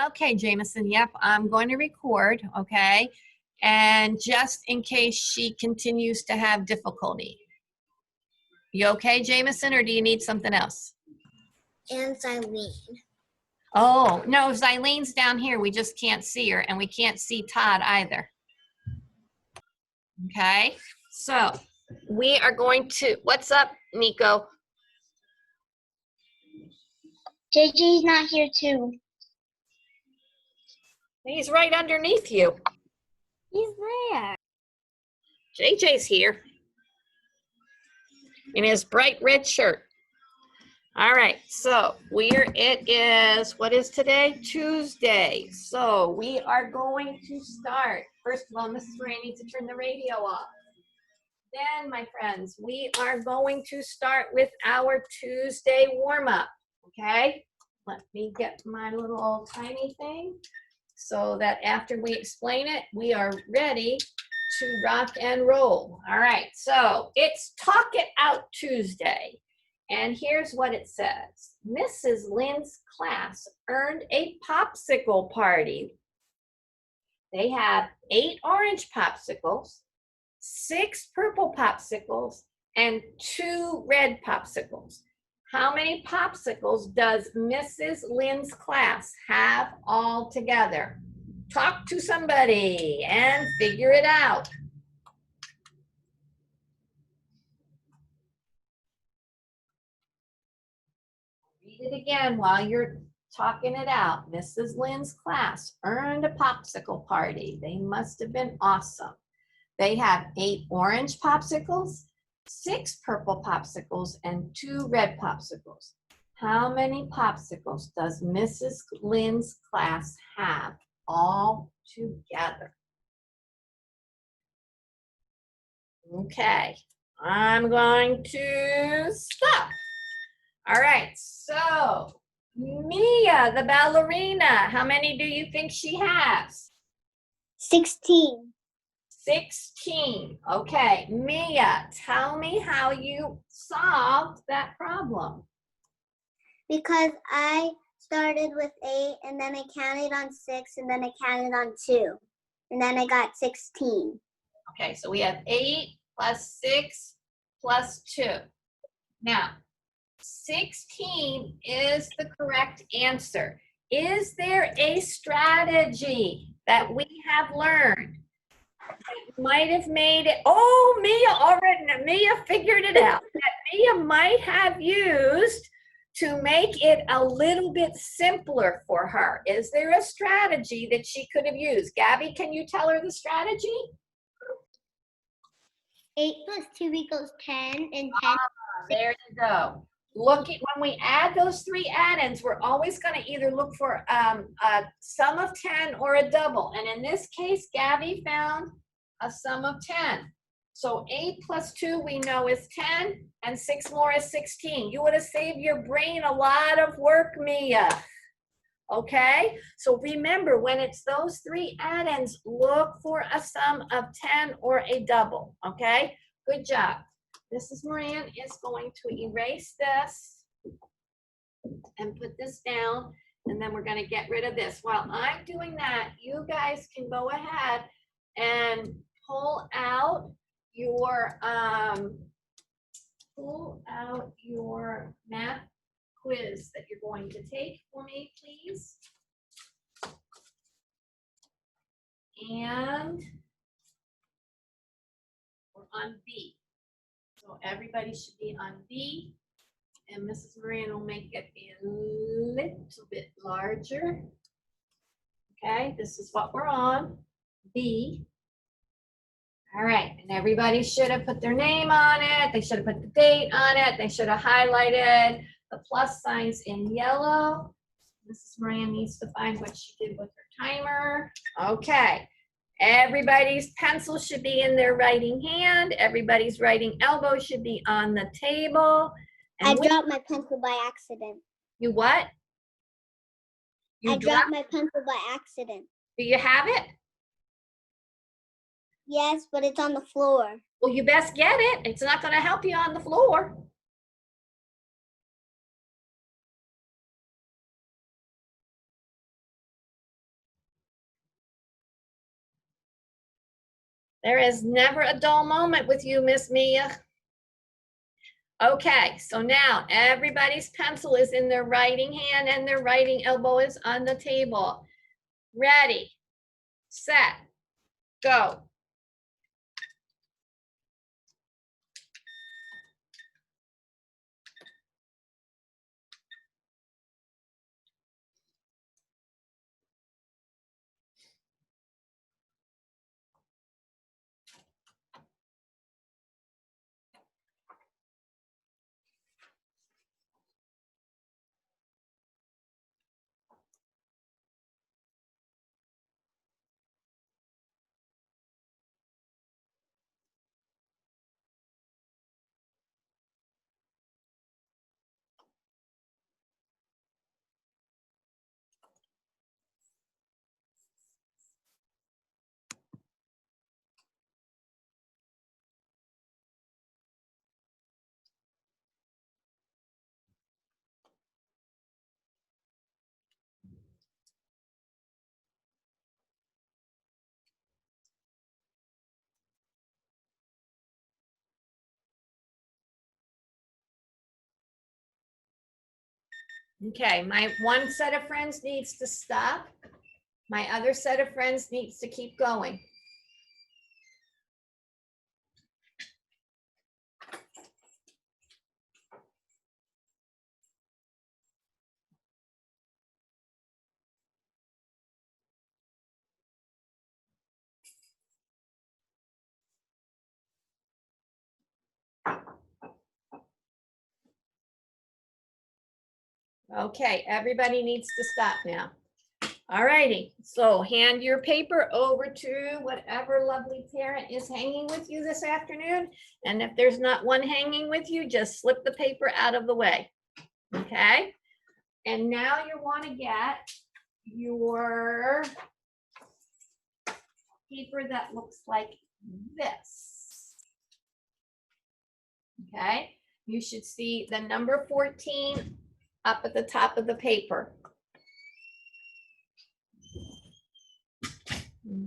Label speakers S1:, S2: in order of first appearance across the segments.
S1: Okay, Jameson, yep, I'm going to record, okay? And just in case she continues to have difficulty. You okay, Jameson, or do you need something else?
S2: And Eileen.
S1: Oh, no, Zyleen's down here. We just can't see her, and we can't see Todd either. Okay, so we are going to, what's up, Nico?
S2: JJ's not here too.
S1: He's right underneath you.
S2: He's there.
S1: JJ's here in his bright red shirt. All right, so it is, what is today? Tuesday. So we are going to start. First of all, Mrs. Ray needs to turn the radio off. Then, my friends, we are going to start with our Tuesday warm-up, okay? Let me get my little tiny thing so that after we explain it, we are ready to rock and roll. All right, so it's Talk It Out Tuesday. And here's what it says. Mrs. Lynn's class earned a popsicle party. They have 8 orange popsicles, 6 purple popsicles, and 2 red popsicles. How many popsicles does Mrs. Lynn's class have all together? Talk to somebody and figure it out. Read it again while you're talking it out. Mrs. Lynn's class earned a popsicle party. They must have been awesome. They have 8 orange popsicles, 6 purple popsicles, and 2 red popsicles. How many popsicles does Mrs. Lynn's class have all together? Okay, I'm going to stop. All right, so Mia, the ballerina, how many do you think she has?
S2: 16.
S1: 16. Okay, Mia, tell me how you solved that problem.
S2: Because I started with 8 and then I counted on 6 and then I counted on 2. And then I got 16.
S1: Okay, so we have 8 plus 6 plus 2. Now, 16 is the correct answer. Is there a strategy that we have learned that might have made it? Oh, Mia figured it out. That Mia might have used to make it a little bit simpler for her. Is there a strategy that she could have used? Gabby, can you tell her the strategy?
S2: 8 plus 2 equals 10 and 10.
S1: There you go. Look at when we add those 3 add-ins, we're always going to either look for a sum of 10 or a double. And in this case, Gabby found a sum of 10. So 8 plus 2 we know is 10, and 6 more is 16. You would have saved your brain a lot of work, Mia. Okay? So remember, when it's those 3 add-ins, look for a sum of 10 or a double. Okay? Good job. Mrs. Moran is going to erase this and put this down, and then we're going to get rid of this. While I'm doing that, you guys can go ahead and pull out your math quiz that you're going to take for me, please. And we're on B. So everybody should be on B, and Mrs. Moran will make it a little bit larger. Okay, this is what we're on, B. All right, and everybody should have put their name on it. They should have put the date on it. They should have highlighted the plus signs in yellow. Mrs. Moran needs to find what she did with her timer. Okay. Everybody's pencil should be in their writing hand. Everybody's writing elbow should be on the table. And
S2: I dropped my pencil by accident.
S1: You what?
S2: I dropped my pencil by accident.
S1: Do you have it?
S2: Yes, but it's on the floor.
S1: Well, you best get it. It's not going to help you on the floor. There is never a dull moment with you, Miss Mia. Okay, so now everybody's pencil is in their writing hand and their writing elbow is on the table. Ready, set, go. Okay, my one set of friends needs to stop. My other set of friends needs to keep going. Okay, everybody needs to stop now. All righty, so hand your paper over to whatever lovely parent is hanging with you this afternoon. And if there's not one hanging with you, just slip the paper out of the way. Okay, and now you want to get your paper that looks like this. Okay, you should see the number 14 up at the top of the paper.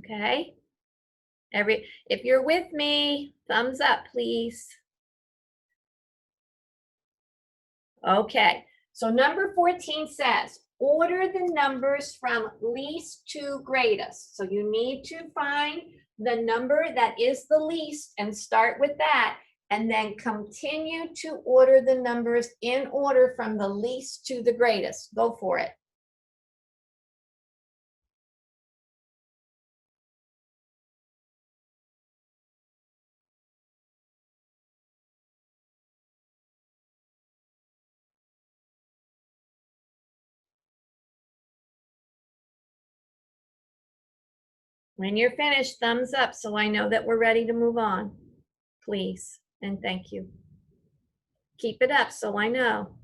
S1: Okay, if you're with me, thumbs up, please. Okay, so number 14 says, order the numbers from least to greatest. So you need to find the number that is the least and start with that, and then continue to order the numbers in order from the least to the greatest. Go for it. When you're finished, thumbs up so I know that we're ready to move on, please, and thank you. Keep it up so I know.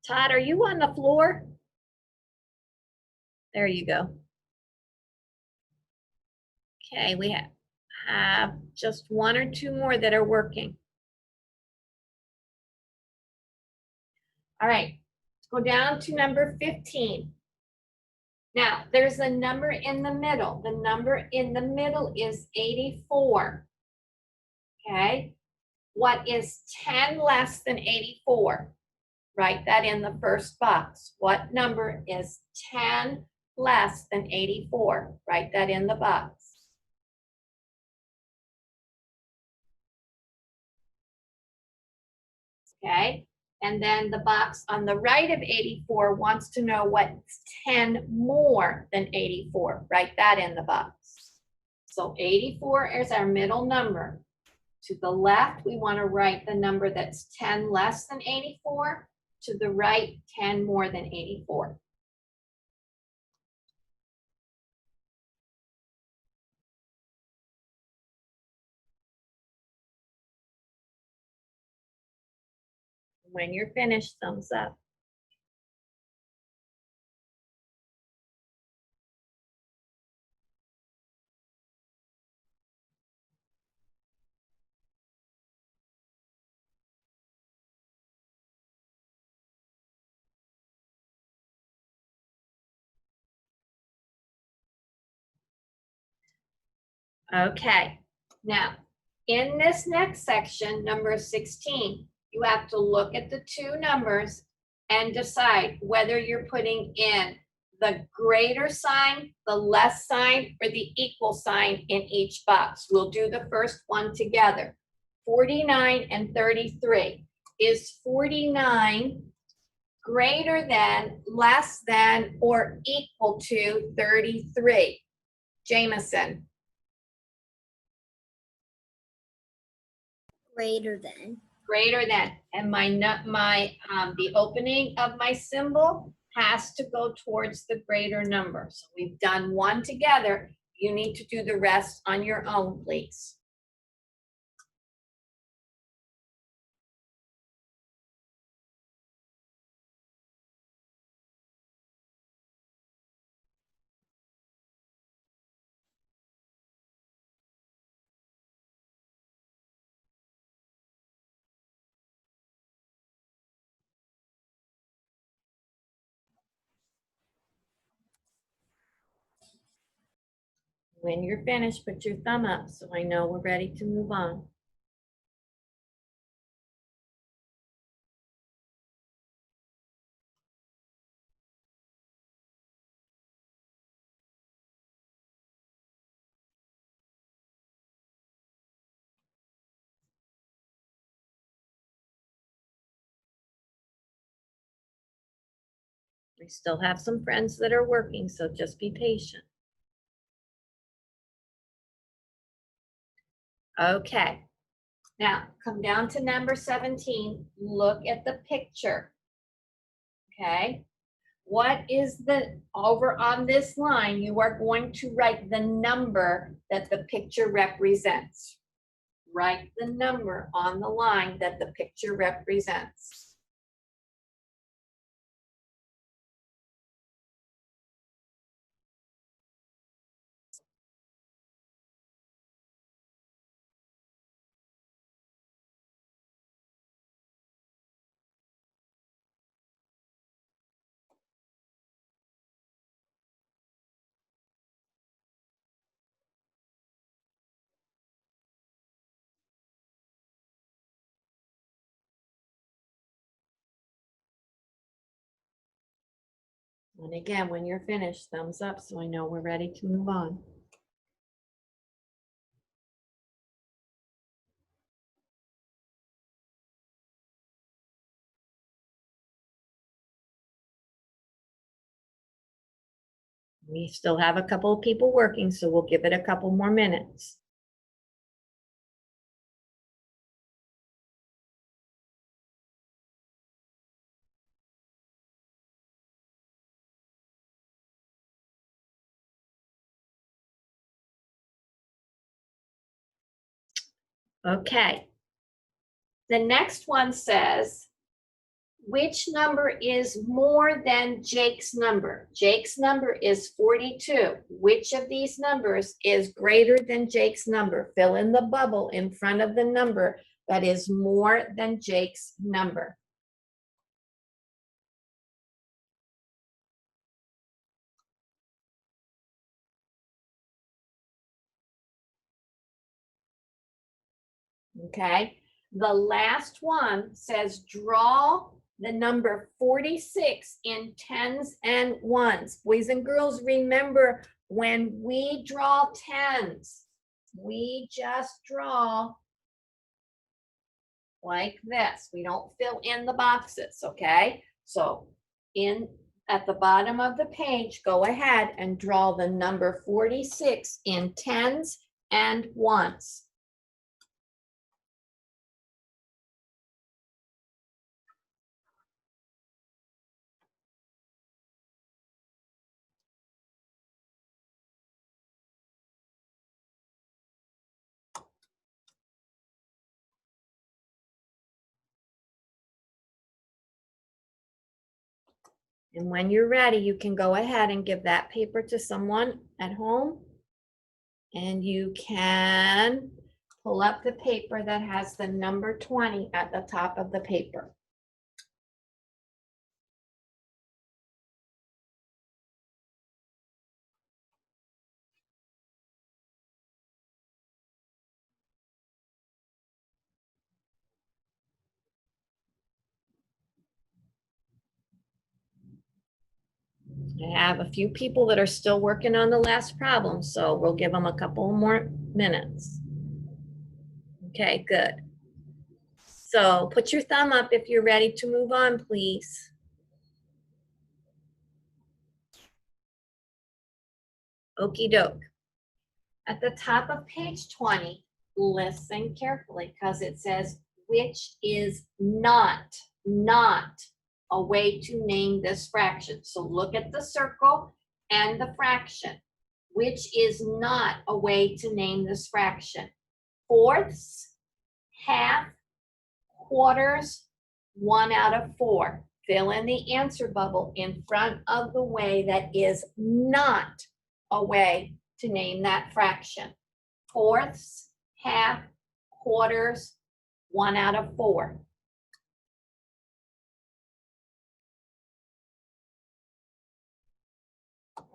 S1: Todd, are you on the floor? There you go. Okay, we have just one or two more that are working. All right, let's go down to number 15. Now, there's a number in the middle. The number in the middle is 84. Okay, what is 10 less than 84? Write that in the first box. What number is 10 less than 84? Write that in the box. Okay, and then the box on the right of 84 wants to know what's 10 more than 84. Write that in the box. So 84 is our middle number. To the left, we want to write the number that's 10 less than 84. To the right, 10 more than 84. When you're finished, thumbs up. Okay, now in this next section, number 16, you have to look at the two numbers and decide whether you're putting in the greater sign, the less sign, or the equal sign in each box. We'll do the first one together. 49 and 33. Is 49 greater than, less than, or equal to 33? Jameson.
S2: Greater than.
S1: Greater than, and the opening of my symbol has to go towards the greater number. So we've done one together. You need to do the rest on your own, please. When you're finished, put your thumb up so I know we're ready to move on. We still have some friends that are working, so just be patient. Okay, now come down to number 17. Look at the picture. Okay, what is over on this line, you are going to write the number that the picture represents. Write the number on the line that the picture represents. And again, when you're finished, thumbs up so I know we're ready to move on. We still have a couple of people working, so we'll give it a couple more minutes. Okay. The next one says, which number is more than Jake's number? Jake's number is 42. Which of these numbers is greater than Jake's number? Fill in the bubble in front of the number that is more than Jake's number. Okay. The last one says draw the number 46 in tens and ones. Boys and girls, remember when we draw tens, we just draw like this. We don't fill in the boxes, okay? So at the bottom of the page, go ahead and draw the number 46 in tens and ones. And when you're ready, you can go ahead and give that paper to someone at home. And you can pull up the paper that has the number 20 at the top of the paper. I have a few people that are still working on the last problem, so we'll give them a couple more minutes. Okay, good. So put your thumb up if you're ready to move on, please. Okie doke. At the top of page 20, listen carefully because it says, which is not a way to name this fraction. So look at the circle and the fraction. Which is not a way to name this fraction. Fourths, half, quarters, 1 out of 4. Fill in the answer bubble in front of the way that is not a way to name that fraction. Fourths, half, quarters, 1 out of 4.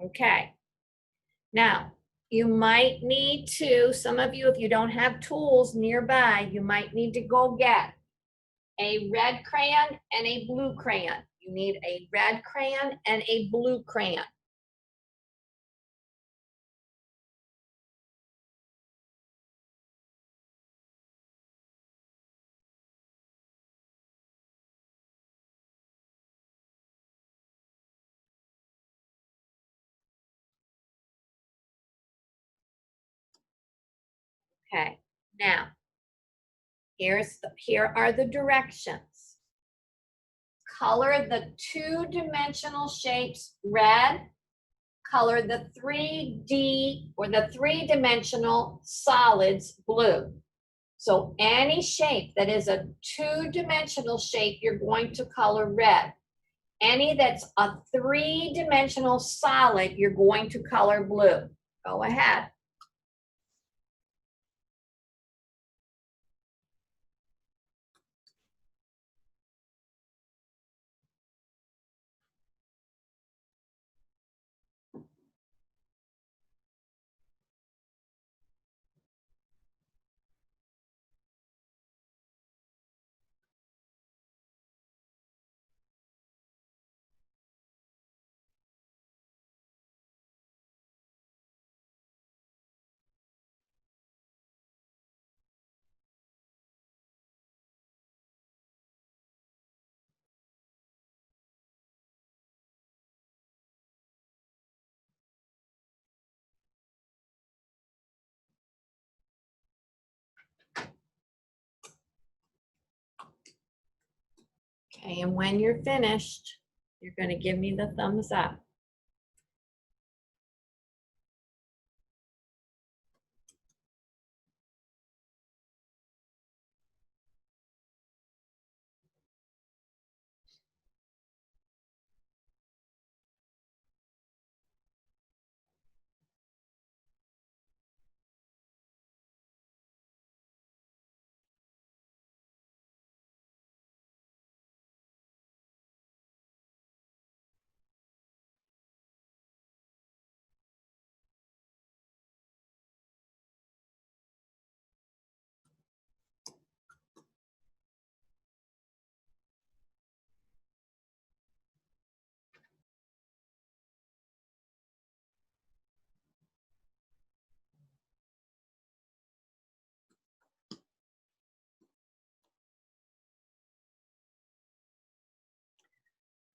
S1: Okay. Now, you might need to, some of you, if you don't have tools nearby, you might need to go get a red crayon and a blue crayon. You need a red crayon and a blue crayon. Okay, now, here are the directions. Color the two-dimensional shapes red. Color the 3D or the three-dimensional solids blue. So any shape that is a two-dimensional shape, you're going to color red. Any that's a three-dimensional solid, you're going to color blue. Go ahead. Okay, and when you're finished, you're going to give me the thumbs up.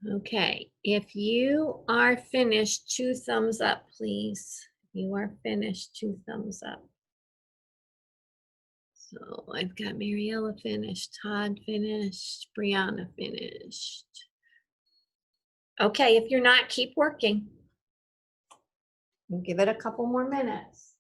S1: Okay, if you are finished, 2 thumbs up, please. You are finished, 2 thumbs up. So I've got Mariella finished, Todd finished, Brianna finished. Okay, if you're not, keep working. We'll give it a couple more minutes.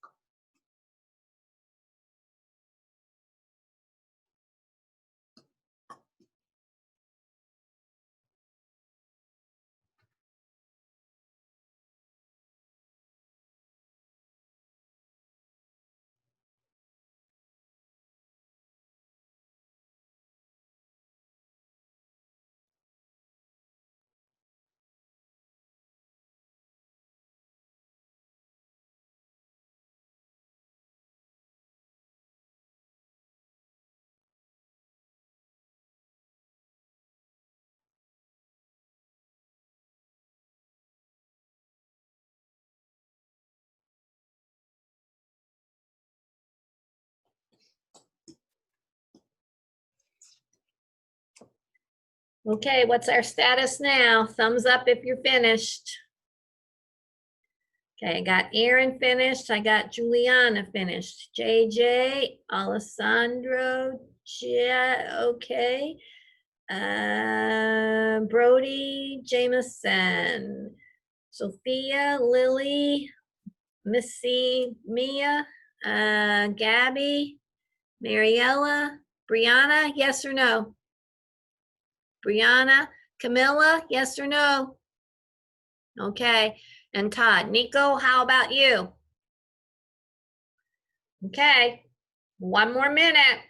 S1: Okay, what's our status now? Thumbs up if you're finished. Okay, I got Aaron finished. I got Juliana finished. JJ, Alessandro, okay. Brody, Jameson, Sophia, Lily, Missy, Mia, Gabby, Mariella, Brianna, yes or no? Brianna, Camilla, yes or no? Okay, and Todd. Nico, how about you? Okay, one more minute.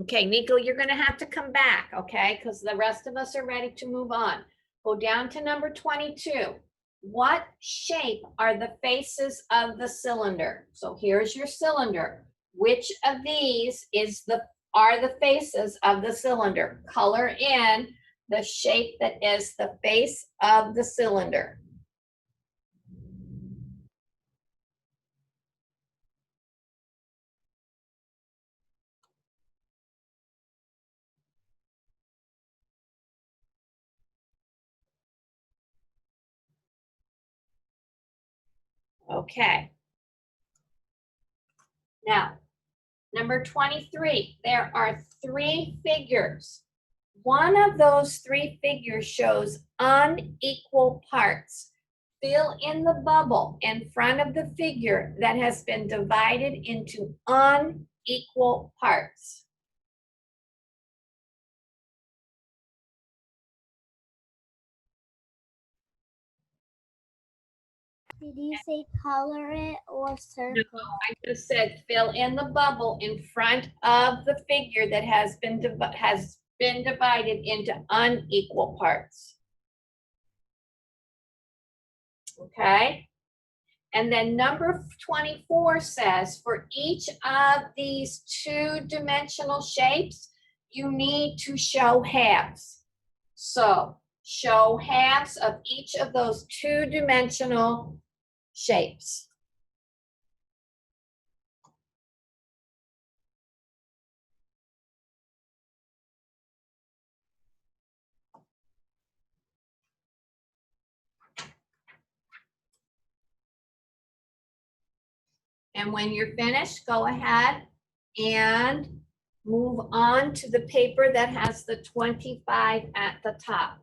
S1: Okay, Nico, you're gonna have to come back, okay? Because the rest of us are ready to move on. Go down to number 22. What shape are the faces of the cylinder? So here's your cylinder. Which of these are the faces of the cylinder? Color in the shape that is the face of the cylinder. Okay. Now, number 23, there are 3 figures. One of those 3 figures shows unequal parts. Fill in the bubble in front of the figure that has been divided into unequal parts.
S2: Did you say color it or circle?
S1: No, I just said fill in the bubble in front of the figure that has been divided into unequal parts. Okay? And then number 24 says for each of these 2-dimensional shapes, you need to show halves. So show halves of each of those 2-dimensional shapes. And when you're finished, go ahead and move on to the paper that has the 25 at the top.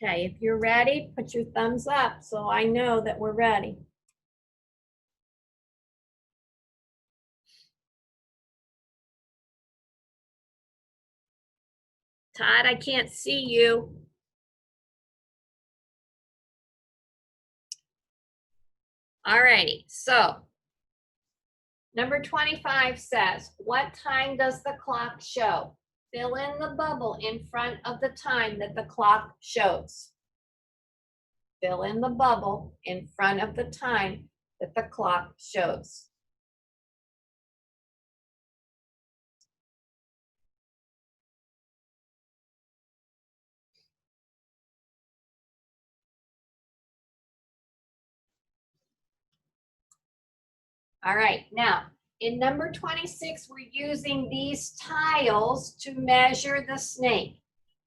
S1: Okay, if you're ready, put your thumbs up so I know that we're ready. Todd, I can't see you. All righty, so number 25 says, what time does the clock show? Fill in the bubble in front of the time that the clock shows. Fill in the bubble in front of the time that the clock shows. All right, now in number 26, we're using these tiles to measure the snake.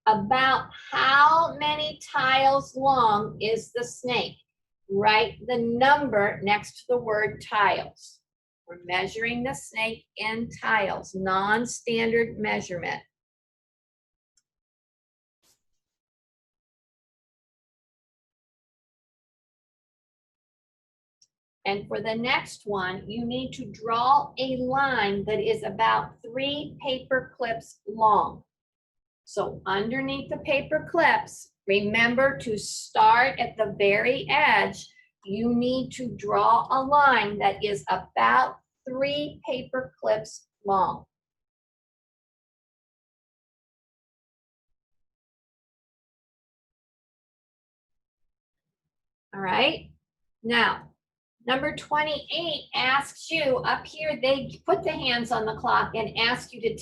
S1: About how many tiles long is the snake? Write the number next to the word tiles. We're measuring the snake in tiles, non-standard measurement. And for the next one, you need to draw a line that is about 3 paper clips long. So underneath the paper clips, remember to start at the very edge you need to draw a line that is about 3 paper clips long. All right. Now, number 28 asks you up here, they put the hands on the clock and ask you to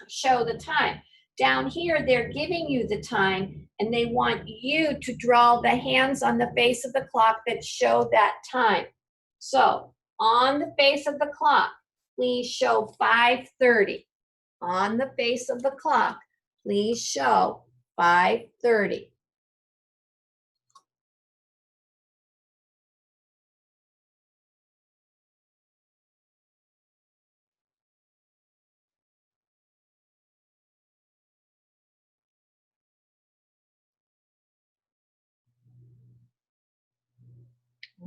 S1: show the time. Down here, they're giving you the time and they want you to draw the hands on the face of the clock that show that time. So on the face of the clock, please show 5:30. On the face of the clock, please show 5:30.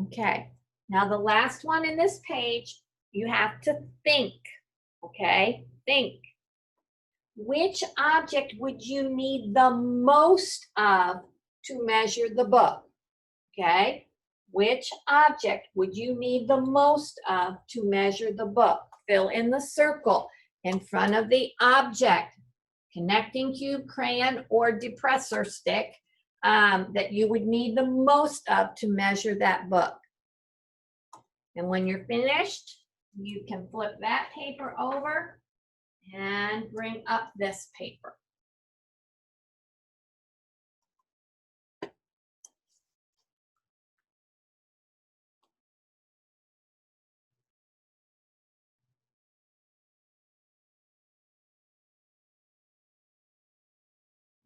S1: Okay, now the last one in this page, you have to think, okay? Think. Which object would you need the most of to measure the book? Okay? Which object would you need the most of to measure the book? Fill in the circle in front of the object, connecting cube, crayon, or depressor stick that you would need the most of to measure that book. And when you're finished, you can flip that paper over and bring up this paper.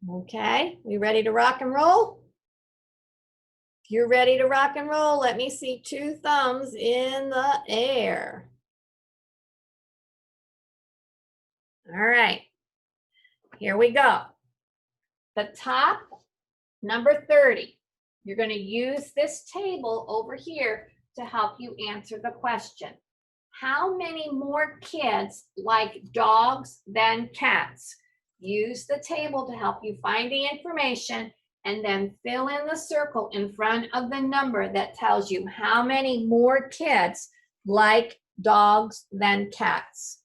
S1: Okay, we ready to rock and roll? If you're ready to rock and roll, let me see 2 thumbs in the air. All right, here we go. The top, number 30. You're going to use this table over here to help you answer the question. How many more kids like dogs than cats? Use the table to help you find the information and then fill in the circle in front of the number that tells you how many more kids like dogs than cats.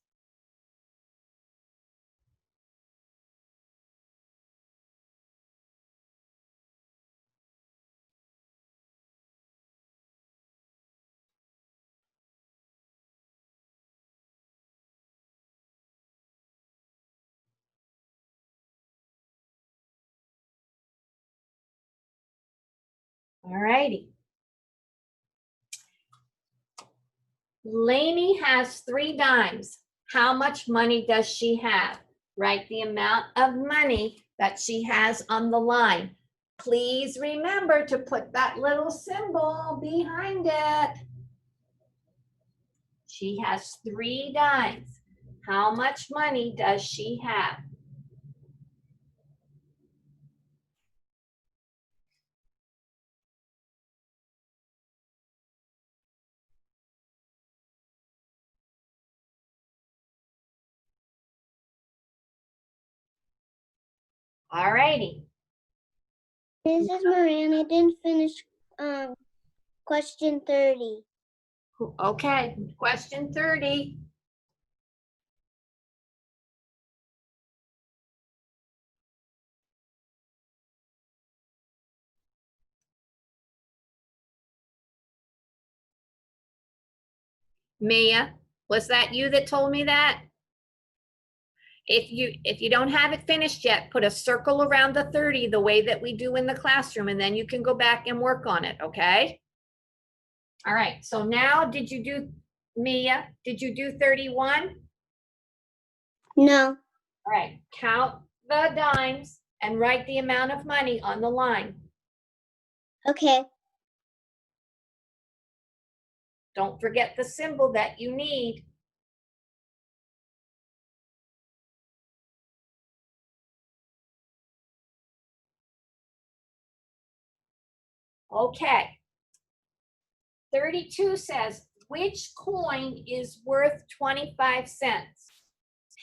S1: All righty. Lainey has 3 dimes. How much money does she have? Write the amount of money that she has on the line. Please remember to put that little symbol behind it. She has 3 dimes. How much money does she have? All righty.
S2: Mrs. Moran, I didn't finish question 30.
S1: Okay, question 30. Mia, was that you that told me that? If you don't have it finished yet, put a circle around the 30 the way that we do in the classroom, and then you can go back and work on it, okay? All right, so now Mia, did you do 31?
S2: No.
S1: All right, count the dimes and write the amount of money on the line.
S2: Okay.
S1: Don't forget the symbol that you need. Okay. 32 says, which coin is worth 25 cents?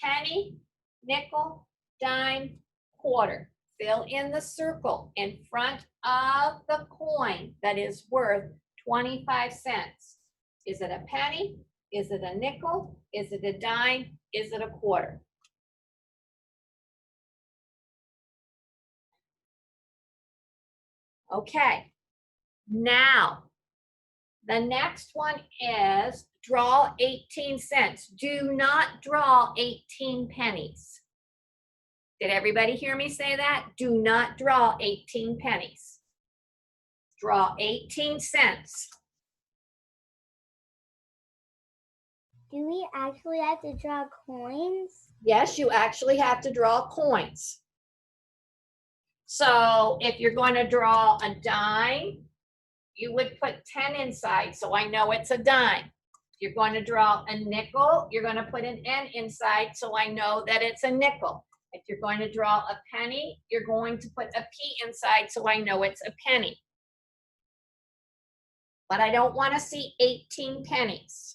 S1: Penny, nickel, dime, quarter. Fill in the circle in front of the coin that is worth 25 cents. Is it a penny? Is it a nickel? Is it a dime? Is it a quarter? Okay, now the next one is draw 18 cents. Do not draw 18 pennies. Did everybody hear me say that? Do not draw 18 pennies. Draw 18 cents.
S2: Do we actually have to draw coins?
S1: Yes, you actually have to draw coins. So if you're going to draw a dime, you would put 10 inside, so I know it's a dime. If you're going to draw a nickel, you're going to put an N inside, so I know that it's a nickel. If you're going to draw a penny, you're going to put a P inside, so I know it's a penny. But I don't want to see 18 pennies.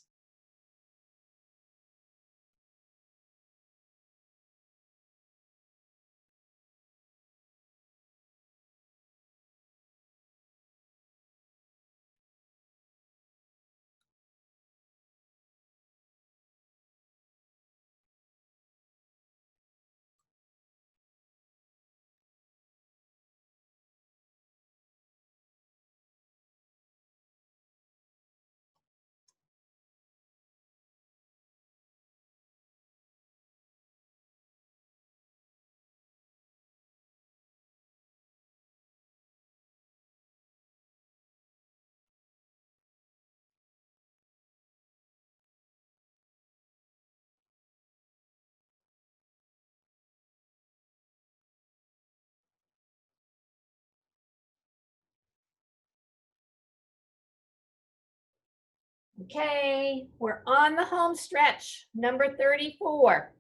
S1: Okay, we're on the home stretch, number 34.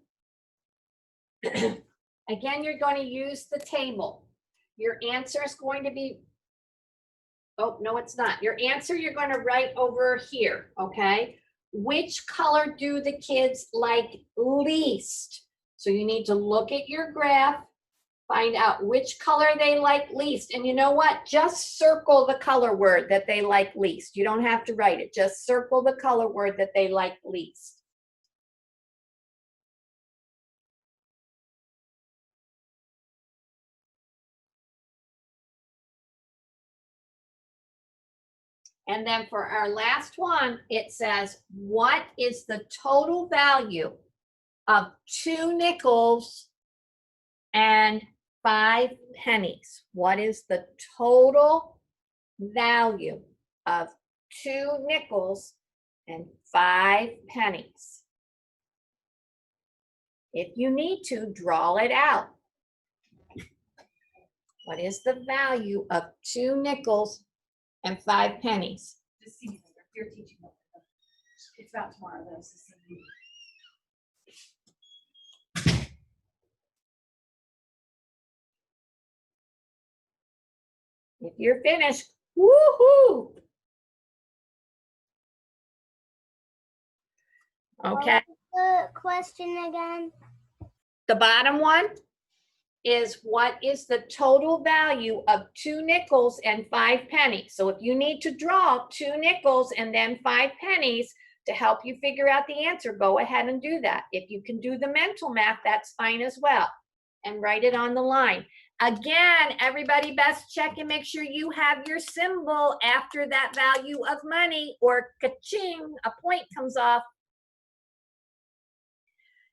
S1: Again, you're going to use the table. Your answer is going to be, oh, no, it's not. Your answer you're going to write over here, okay? Which color do the kids like least? So you need to look at your graph, find out which color they like least. And you know what? Just circle the color word that they like least. You don't have to write it. Just circle the color word that they like least. And then for our last one, it says, what is the total value of 2 nickels and 5 pennies? What is the total value of 2 nickels and 5 pennies? If you need to, draw it out. What is the value of 2 nickels and 5 pennies?
S3: Just see me later. You're teaching me. It's about tomorrow though. So see me.
S1: If you're finished, woohoo! Okay.
S2: The question again?
S1: The bottom one is what is the total value of 2 nickels and 5 pennies? So if you need to draw 2 nickels and then 5 pennies to help you figure out the answer, go ahead and do that. If you can do the mental math, that's fine as well. And write it on the line. Again, everybody best check and make sure you have your symbol after that value of money, or ka-ching, a point comes off.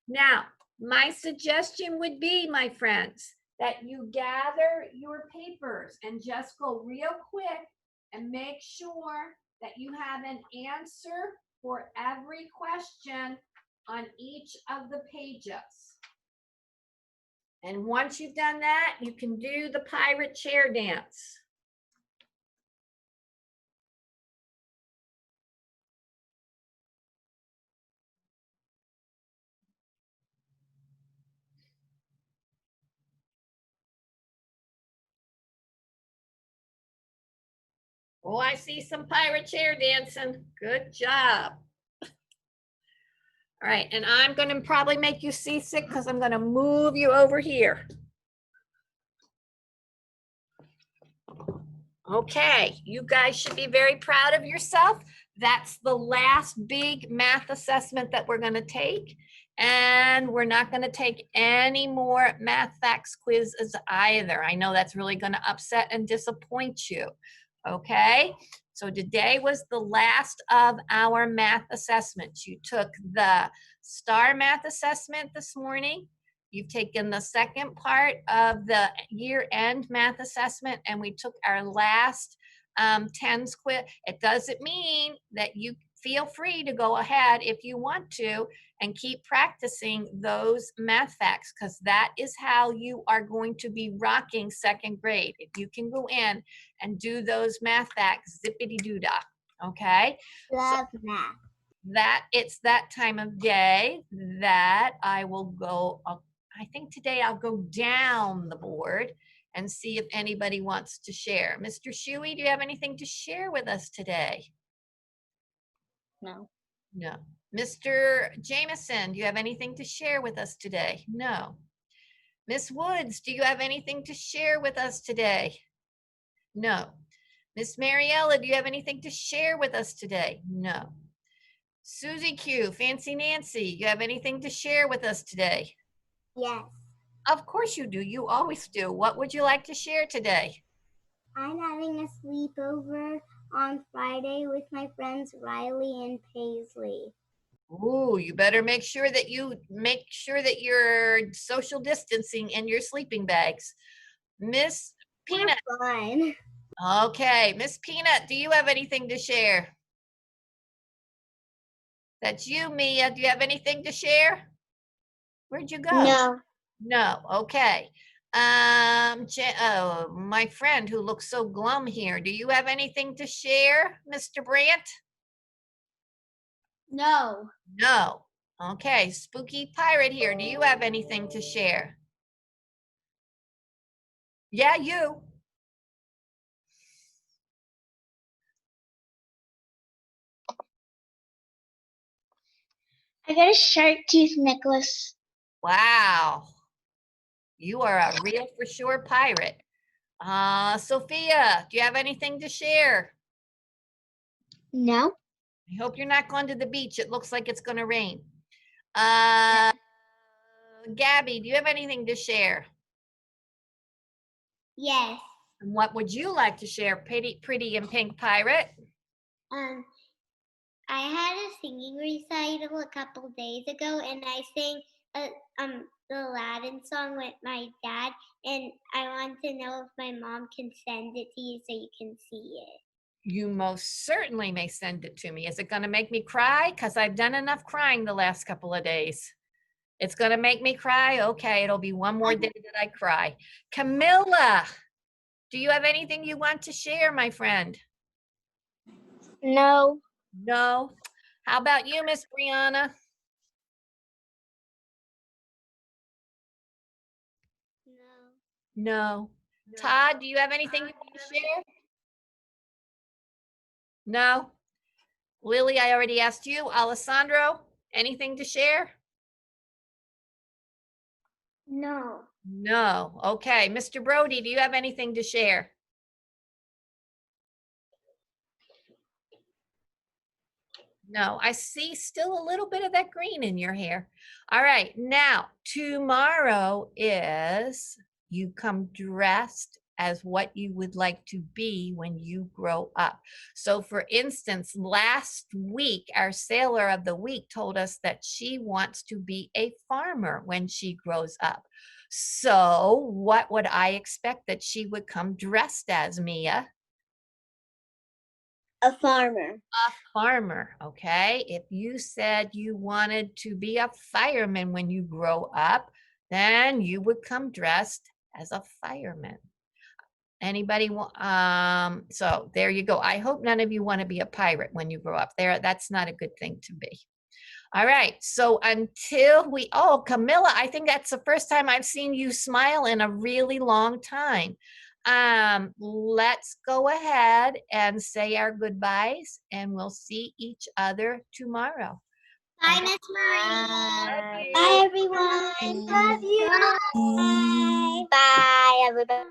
S1: Now, my suggestion would be, my friends, that you gather your papers and just go real quick and make sure that you have an answer for every question on each of the pages. And once you've done that, you can do the pirate chair dance. Oh, I see some pirate chair dancing. Good job. All right, and I'm going to probably make you seasick because I'm going to move you over here. Okay, you guys should be very proud of yourself. That's the last big math assessment that we're going to take. And we're not going to take any more math facts quizzes either. I know that's really going to upset and disappoint you. Okay, so today was the last of our math assessments. You took the STAR math assessment this morning. You've taken the second part of the year-end math assessment, and we took our last TENS quiz. It doesn't mean that you feel free to go ahead if you want to and keep practicing those math facts, because that is how you are going to be rocking second grade. If you can go in and do those math facts, zippity-doo-dah, okay?
S2: Love math.
S1: That it's that time of day that I will go, I think today I'll go down the board and see if anybody wants to share. Mr. Shuey, do you have anything to share with us today?
S2: No.
S1: No. Mr. Jameson, do you have anything to share with us today? No. Miss Woods, do you have anything to share with us today? No. Miss Mariella, do you have anything to share with us today? No. Susie Q, Fancy Nancy, you have anything to share with us today?
S2: Yes.
S1: Of course you do. You always do. What would you like to share today?
S2: I'm having a sleepover on Friday with my friends Riley and Paisley.
S1: Ooh, you better make sure that you're social distancing in your sleeping bags. Miss Peanut.
S2: We're fine.
S1: Okay, Miss Peanut, do you have anything to share? That's you, Mia. Do you have anything to share? Where'd you go?
S2: No.
S1: No. Okay. Oh, my friend who looks so glum here. Do you have anything to share, Mr. Brandt?
S2: No.
S1: No. Okay. Spooky Pirate here. Do you have anything to share? Yeah, you.
S2: I got a shark tooth necklace.
S1: Wow. You are a real for sure pirate. Sophia, do you have anything to share?
S2: No.
S1: I hope you're not going to the beach. It looks like it's going to rain. Gabby, do you have anything to share?
S2: Yes.
S1: And what would you like to share, pretty and pink pirate?
S2: I had a singing recital a couple days ago, and I sang the Aladdin song with my dad, and I want to know if my mom can send it to you so you can see it.
S1: You most certainly may send it to me. Is it going to make me cry? Because I've done enough crying the last couple of days. It's going to make me cry? Okay, it'll be one more day that I cry. Camilla, do you have anything you want to share, my friend?
S2: No.
S1: No. How about you, Miss Brianna? No. Todd, do you have anything you want to share? No. Lily, I already asked you. Alessandro, anything to share?
S2: No.
S1: No. Okay. Mr. Brody, do you have anything to share? No, I see still a little bit of that green in your hair. All right, now tomorrow is you come dressed as what you would like to be when you grow up. So for instance, last week, our sailor of the week told us that she wants to be a farmer when she grows up. So what would I expect that she would come dressed as, Mia?
S2: A farmer.
S1: A farmer, okay? If you said you wanted to be a fireman when you grow up, then you would come dressed as a fireman. Anybody want, so there you go. I hope none of you want to be a pirate when you grow up. That's not a good thing to be. All right, so until oh, Camilla, I think that's the first time I've seen you smile in a really long time. Let's go ahead and say our goodbyes, and we'll see each other tomorrow.
S2: Bye, Miss Marie.
S1: Love you.
S2: Bye, everyone. Love you. Bye. Bye, everybody.